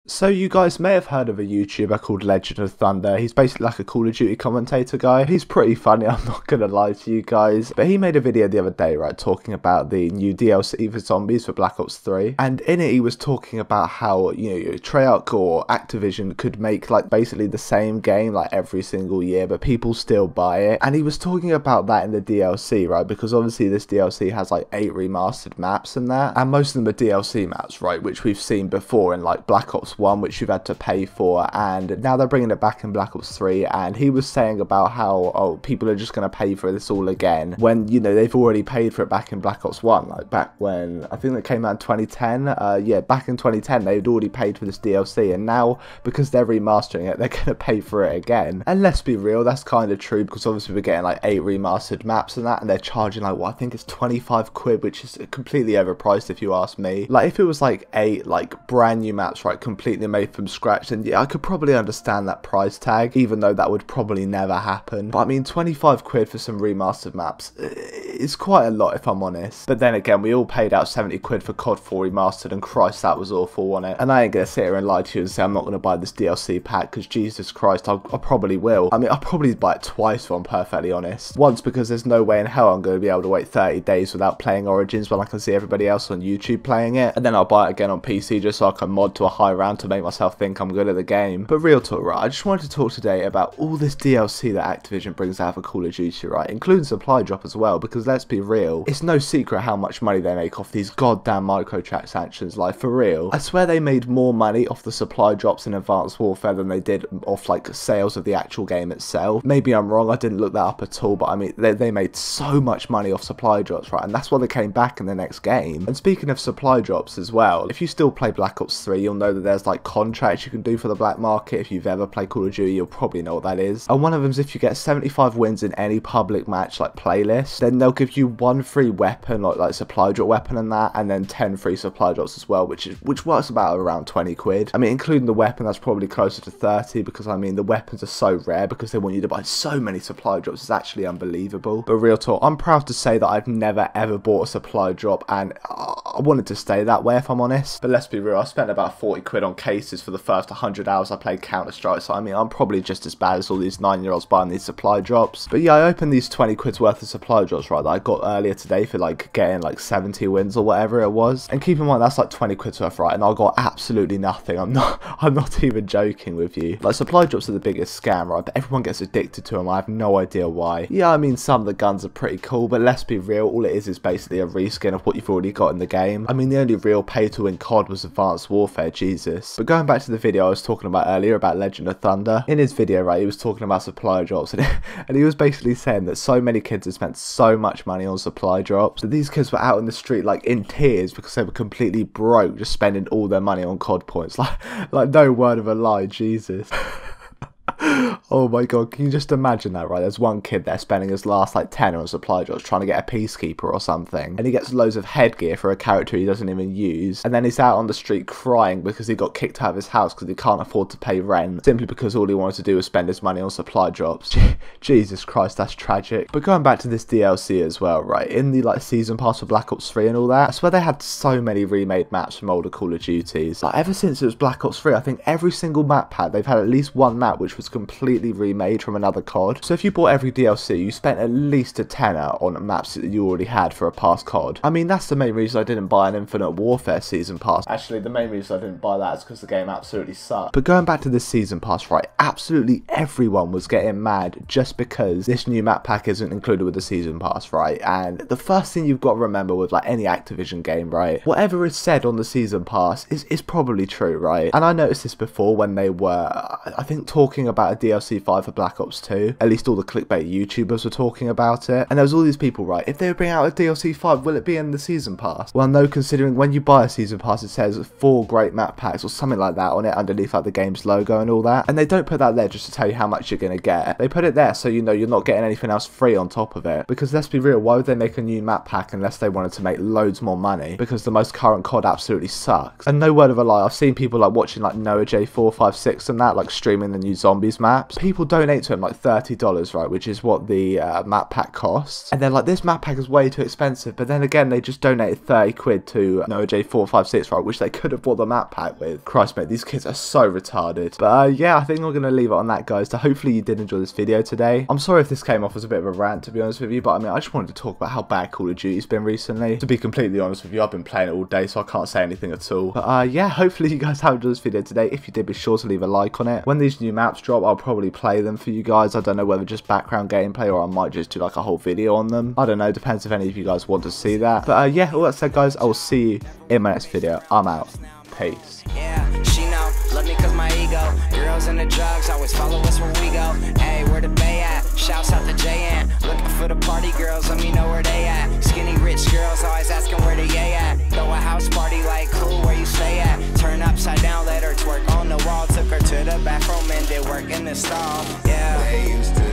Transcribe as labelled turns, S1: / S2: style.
S1: So you guys may have heard of a YouTuber called Legend of Thunder. He's basically like a Call of Duty commentator guy. He's pretty funny, I'm not gonna lie to you guys. But he made a video the other day, right, talking about the new DLC for zombies for Black Ops 3. And in it he was talking about how, Treyarch or Activision could make like basically the same game like every single year, but people still buy it. And he was talking about that in the DLC, right, because obviously this DLC has like 8 remastered maps and that. And most of them are DLC maps, right, which we've seen before in like Black Ops 1, which you've had to pay for, and now they're bringing it back in Black Ops 3. And he was saying about how people are just going to pay for this all again when they've already paid for it back in Black Ops 1, like back when I think it came out in 2010. Back in 2010 they'd already paid for this DLC, and now because they're remastering it they're going to pay for it again. And let's be real, that's kind of true, because obviously we're getting like 8 remastered maps and that, and they're charging like I think it's 25 quid, which is completely overpriced if you ask me. Like if it was like 8 like brand new maps, right, completely made from scratch, then yeah, I could probably understand that price tag, even though that would probably never happen. But I mean, 25 quid for some remastered maps is quite a lot if I'm honest. But then again, we all paid out 70 quid for COD 4 remastered, and Christ, that was awful, wasn't it? And I ain't gonna sit here and lie to you and say I'm not gonna buy this DLC pack, because Jesus Christ, I probably will. I mean, I'll probably buy it twice if I'm perfectly honest. Once because there's no way in hell I'm gonna be able to wait 30 days without playing Origins when I can see everybody else on YouTube playing it, and then I'll buy it again on PC just so I can mod to a high round to make myself think I'm good at the game. But real talk, right, I just wanted to talk today about all this DLC that Activision brings out for Call of Duty, right, including supply drop as well, because let's be real, it's no secret how much money they make off these goddamn microtransactions. Like for real, I swear they made more money off the supply drops in Advanced Warfare than they did off like sales of the actual game itself. Maybe I'm wrong, I didn't look that up at all, but I mean they made so much money off supply drops, right, and that's why they came back in the next game. And speaking of supply drops as well, if you still play Black Ops 3, you'll know that there's like contracts you can do for the black market. If you've ever played Call of Duty, you'll probably know what that is. And one of them is if you get 75 wins in any public match like playlist, then they'll give you 1 free weapon, like supply drop weapon and that, and then 10 free supply drops as well, which works about around 20 quid. I mean, including the weapon, that's probably closer to 30, because I mean the weapons are so rare because they want you to buy so many supply drops. It's actually unbelievable. But real talk, I'm proud to say that I've never ever bought a supply drop, and I wanted to stay that way if I'm honest. But let's be real, I spent about 40 quid on cases for the first 100 hours I played Counter-Strike, so I mean I'm probably just as bad as all these 9-year-olds buying these supply drops. But yeah, I opened these 20 quid's worth of supply drops, right, that I got earlier today for like getting like 70 wins or whatever it was. And keep in mind that's like 20 quid's worth, right, and I got absolutely nothing. I'm not even joking with you. Like supply drops are the biggest scam, right, but everyone gets addicted to them. I have no idea why. Yeah, I mean some of the guns are pretty cool, but let's be real, all it is basically a reskin of what you've already got in the game. I mean the only real pay to win COD was Advanced Warfare, Jesus. But going back to the video I was talking about earlier about Legend of Thunder, in his video, right, he was talking about supply drops, and he was basically saying that so many kids had spent so much money on supply drops that these kids were out in the street like in tears because they were completely broke, just spending all their money on COD points. Like no word of a lie, Jesus. Oh my god, can you just imagine that, right? There's one kid there spending his last like 10 on supply drops trying to get a peacekeeper or something, and he gets loads of headgear for a character he doesn't even use, and then he's out on the street crying because he got kicked out of his house because he can't afford to pay rent, simply because all he wanted to do was spend his money on supply drops. Jesus Christ, that's tragic. But going back to this DLC as well, right, in the like season pass for Black Ops 3 and all that, I swear they had so many remade maps from older Call of Duties. Like ever since it was Black Ops 3, I think every single map pack they've had at least one map which was completely remade from another COD. So if you bought every DLC, you spent at least a tenner on maps that you already had for a past COD. I mean, that's the main reason I didn't buy an Infinite Warfare season pass. Actually, the main reason I didn't buy that is because the game absolutely sucked. But going back to this season pass, right, absolutely everyone was getting mad just because this new map pack isn't included with the season pass, right? And the first thing you've got to remember with like any Activision game, right, whatever is said on the season pass is probably true, right? And I noticed this before when they were, I think, talking about a DLC 5 for Black Ops 2. At least all the clickbait YouTubers were talking about it. And there was all these people, right, if they bring out a DLC 5, will it be in the season pass? Well, no, considering when you buy a season pass it says 4 great map packs or something like that on it underneath like the game's logo and all that. And they don't put that there just to tell you how much you're going to get. They put it there so you know you're not getting anything else free on top of it. Because let's be real, why would they make a new map pack unless they wanted to make loads more money? Because the most current COD absolutely sucks. And no word of a lie, I've seen people like watching like Noah J456 and that, like streaming the new zombies maps. maps. People donate to him like $30, right, which is what the map pack costs. And then like this map pack is way too expensive, but then again they just donated 30 quid to NoahJ456, right, which they could have bought the map pack with. Christ, mate, these kids are so retarded. But yeah, I think we're gonna leave it on that, guys. So hopefully you did enjoy this video today. I'm sorry if this came off as a bit of a rant, to be honest with you, but I mean, I just wanted to talk about how bad Call of Duty's been recently. To be completely honest with you, I've been playing it all day, so I can't say anything at all. But yeah, hopefully you guys have enjoyed this video today. If you did, be sure to leave a like on it. When these new maps drop, I'll probably play them for you guys. I don't know whether just background gameplay or I might just do like a whole video on them. I don't know, depends if any of you guys want to see that. But yeah, all that said, guys, I will see you in my next video. I'm out. Peace.
S2: Yeah, she know, love me cause my ego. Girls and the drugs always follow us where we go. Hey, where the bay at? Shouts out to JN. Looking for the party girls, let me know where they at. Skinny rich girls always asking where the yay at. Throw a house party like cool, where you stay at? Turn upside down, let her twerk on the wall. Took her to the bathroom and did work in the stall. Yeah.